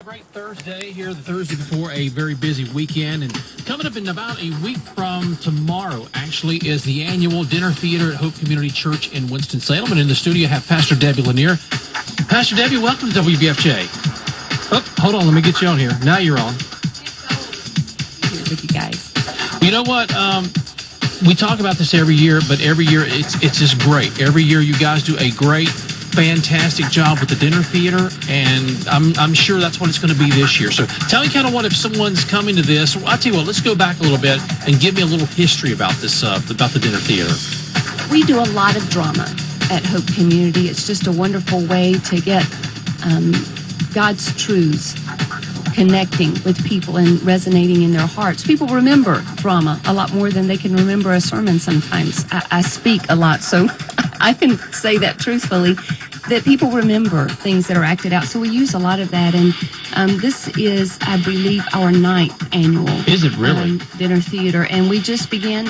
Great Thursday here, the Thursday before a very busy weekend. And coming up in about a week from tomorrow, actually, is the annual dinner theater at Hope Community Church in Winston-Salem. And in the studio, I have Pastor Debbie Lanier. Pastor Debbie, welcome to WBFJ. Oh, hold on, let me get you on here. Now you're on. Here with you guys. You know what? We talk about this every year, but every year it's just great. Every year you guys do a great, fantastic job with the dinner theater, and I'm sure that's what it's going to be this year. So tell me kind of what, if someone's coming to this, I'll tell you what, let's go back a little bit and give me a little history about this, about the dinner theater. We do a lot of drama at Hope Community. It's just a wonderful way to get God's truths connecting with people and resonating in their hearts. People remember drama a lot more than they can remember a sermon sometimes. I speak a lot, so I can say that truthfully, that people remember things that are acted out. So we use a lot of that, and this is, I believe, our 9th annual. Is it really? Dinner theater, and we just began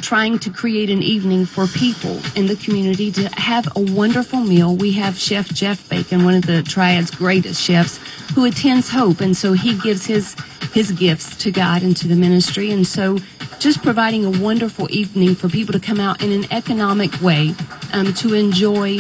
trying to create an evening for people in the community to have a wonderful meal. We have Chef Jeff Bacon, one of the Triad's greatest chefs, who attends Hope, and so he gives his gifts to God and to the ministry, and so just providing a wonderful evening for people to come out in an economic way to enjoy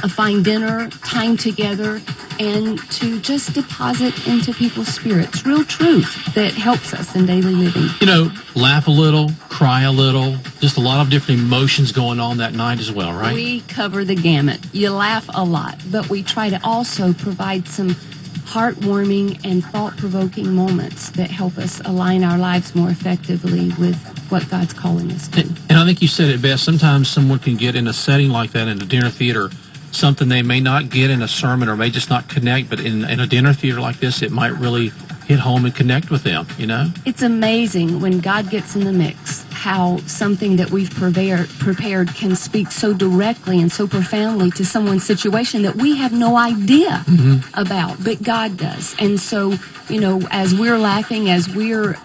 a fine dinner, time together, and to just deposit into people's spirits real truth that helps us in daily living. You know, laugh a little, cry a little, just a lot of different emotions going on that night as well, right? We cover the gamut. You laugh a lot, but we try to also provide some heartwarming and thought-provoking moments that help us align our lives more effectively with what God's calling us to. And I think you said it best. Sometimes someone can get in a setting like that, in a dinner theater, something they may not get in a sermon or may just not connect, but in a dinner theater like this, it might really hit home and connect with them, you know? It's amazing when God gets in the mix, how something that we've prepared can speak so directly and so profoundly to someone's situation that we have no idea about, but God does. And so, you know, as we're laughing, as we're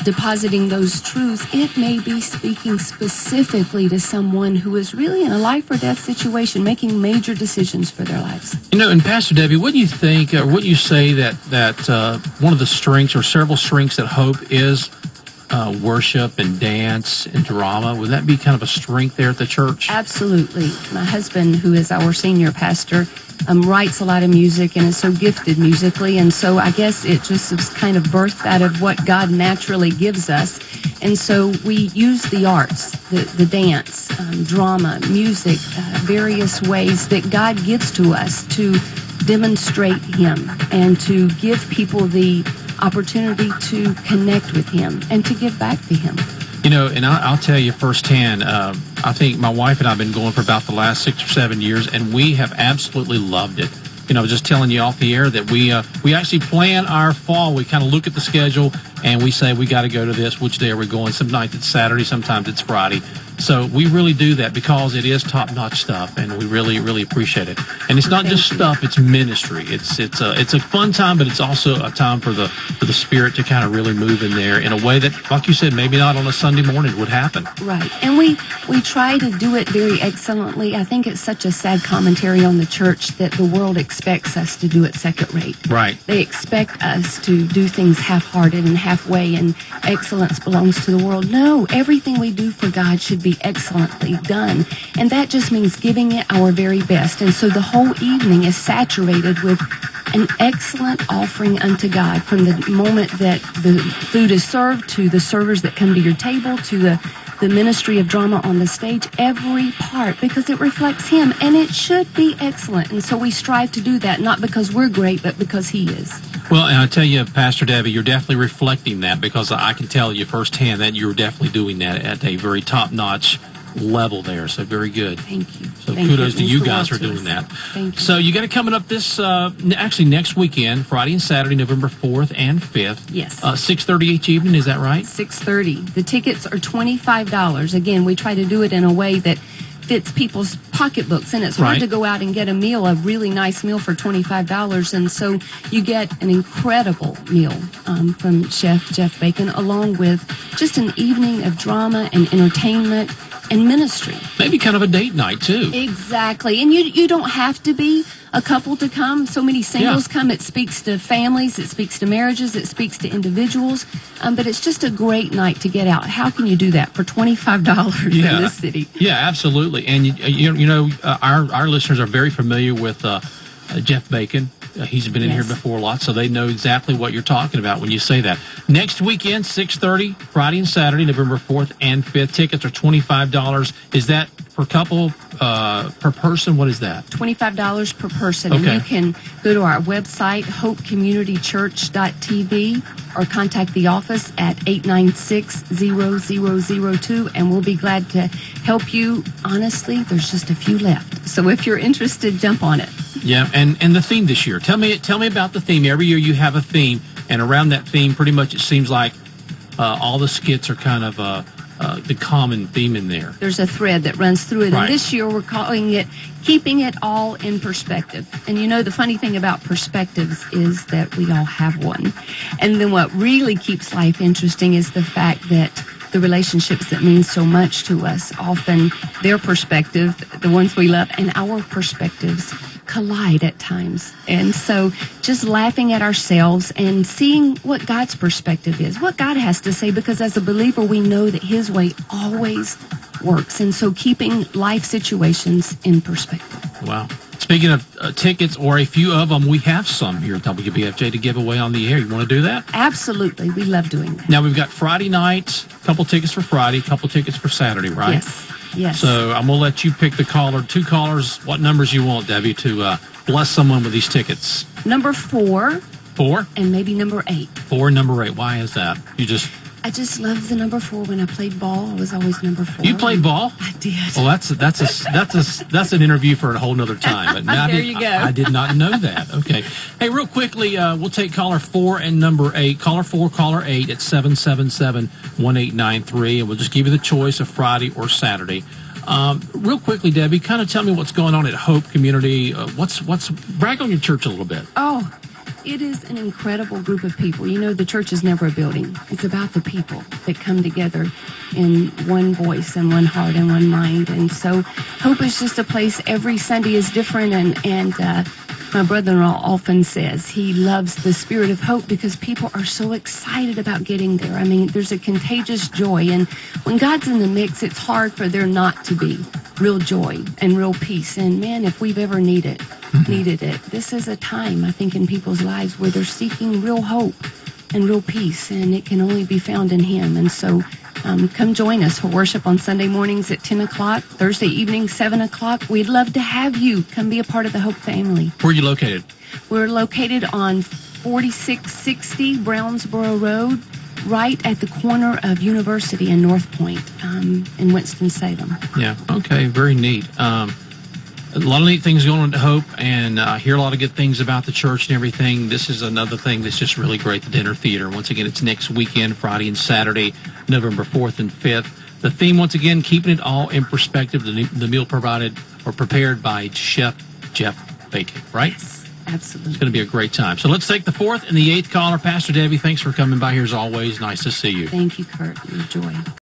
depositing those truths, it may be speaking specifically to someone who is really in a life or death situation, making major decisions for their lives. You know, and Pastor Debbie, what do you think, or what do you say that one of the strengths or several strengths that Hope is worship and dance and drama? Would that be kind of a strength there at the church? Absolutely. My husband, who is our senior pastor, writes a lot of music and is so gifted musically, and so I guess it just is kind of birthed out of what God naturally gives us. And so we use the arts, the dance, drama, music, various ways that God gives to us to demonstrate Him and to give people the opportunity to connect with Him and to give back to Him. You know, and I'll tell you firsthand, I think my wife and I have been going for about the last 6 or 7 years, and we have absolutely loved it. You know, I was just telling you off the air that we actually plan our fall. We kind of look at the schedule, and we say we got to go to this. Which day are we going? Some nights it's Saturday, sometimes it's Friday. So we really do that because it is top-notch stuff, and we really, really appreciate it. And it's not just stuff; it's ministry. It's a fun time, but it's also a time for the Spirit to kind of really move in there in a way that, like you said, maybe not on a Sunday morning would happen. Right, and we try to do it very excellently. I think it's such a sad commentary on the church that the world expects us to do it second rate. Right. They expect us to do things half-hearted and halfway, and excellence belongs to the world. No, everything we do for God should be excellently done, and that just means giving it our very best. And so the whole evening is saturated with an excellent offering unto God, from the moment that the food is served to the servers that come to your table to the ministry of drama on the stage, every part, because it reflects Him, and it should be excellent. And so we strive to do that, not because we're great, but because He is. Well, and I tell you, Pastor Debbie, you're definitely reflecting that, because I can tell you firsthand that you're definitely doing that at a very top-notch level there. So very good. Thank you. So kudos to you guys for doing that. Thank you. So you got it coming up this, actually next weekend, Friday and Saturday, November 4th and 5th. Yes. 6:30 each evening, is that right? 6:30. The tickets are $25. Again, we try to do it in a way that fits people's pocketbooks, and it's hard to go out and get a really nice meal for $25, and so you get an incredible meal from Chef Jeff Bacon, along with just an evening of drama and entertainment and ministry. Maybe kind of a date night, too. Exactly. And you don't have to be a couple to come. So many singles come. It speaks to families. It speaks to marriages. It speaks to individuals. But it's just a great night to get out. How can you do that for $25 in this city? Yeah, absolutely. And, our listeners are very familiar with Jeff Bacon. He's been in here before a lot, so they know exactly what you're talking about when you say that. Next weekend, 6:30, Friday and Saturday, November 4th and 5th. Tickets are $25. Is that per couple, per person? What is that? $25 per person. Okay. And you can go to our website, hopecommunitychurch.tv, or contact the office at 896-0002, and we'll be glad to help you. Honestly, there's just a few left. So if you're interested, jump on it. Yeah, and the theme this year. Tell me about the theme. Every year you have a theme, and around that theme, pretty much it seems like all the skits are kind of the common theme in there. There's a thread that runs through it, Right. and this year we're calling it Keeping It All in Perspective. And the funny thing about perspectives is that we all have one. And then what really keeps life interesting is the fact that the relationships that mean so much to us, often their perspective, the ones we love, and our perspectives collide at times. And so just laughing at ourselves and seeing what God's perspective is, what God has to say, because as a believer, we know that His way always works. And so keeping life situations in perspective. Wow. Speaking of tickets, or a few of them, we have some here at WBFJ to give away on the air. You want to do that? Absolutely. We love doing that. Now, we've got Friday night, a couple tickets for Friday, a couple tickets for Saturday, right? Yes. So I'm going to let you pick the caller, two callers, what numbers you want, Debbie, to bless someone with these tickets. Number 4. 4? And maybe number 8. 4 and number 8. Why is that? I just love the number 4. When I played ball, I was always number 4. You played ball? I did. Well, that's an interview for a whole nother time. But now There you go. I did not know that. Okay. Hey, real quickly, we'll take caller 4 and number 8. Caller 4, caller 8 at 777-1893, and we'll just give you the choice of Friday or Saturday. Real quickly, Debbie, kind of tell me what's going on at Hope Community. What's brag on your church a little bit. Oh, it is an incredible group of people. The church is never a building. It's about the people that come together in one voice and one heart and one mind. And so Hope is just a place. Every Sunday is different. And my brother-in-law often says he loves the spirit of hope because people are so excited about getting there. I mean, there's a contagious joy. And when God's in the mix, it's hard for there not to be real joy and real peace. And man, if we've ever needed it, this is a time, I think, in people's lives where they're seeking real hope and real peace, and it can only be found in Him. And so come join us for worship on Sunday mornings at 10 o'clock, Thursday evening, 7 o'clock. We'd love to have you. Come be a part of the Hope family. Where are you located? We're located on 4660 Brownsboro Road, right at the corner of University and North Point in Winston-Salem. Yeah, okay, very neat. A lot of neat things going on at Hope, and I hear a lot of good things about the church and everything. This is another thing that's just really great, the Dinner Theater. Once again, it's next weekend, Friday and Saturday, November 4th and 5th. The theme, once again, keeping it all in perspective, the meal provided or prepared by Chef Jeff Bacon, right? Yes, absolutely. It's going to be a great time. So let's take the 4th and the 8th caller. Pastor Debbie, thanks for coming by here as always. Nice to see you. Thank you, Kurt. Enjoy.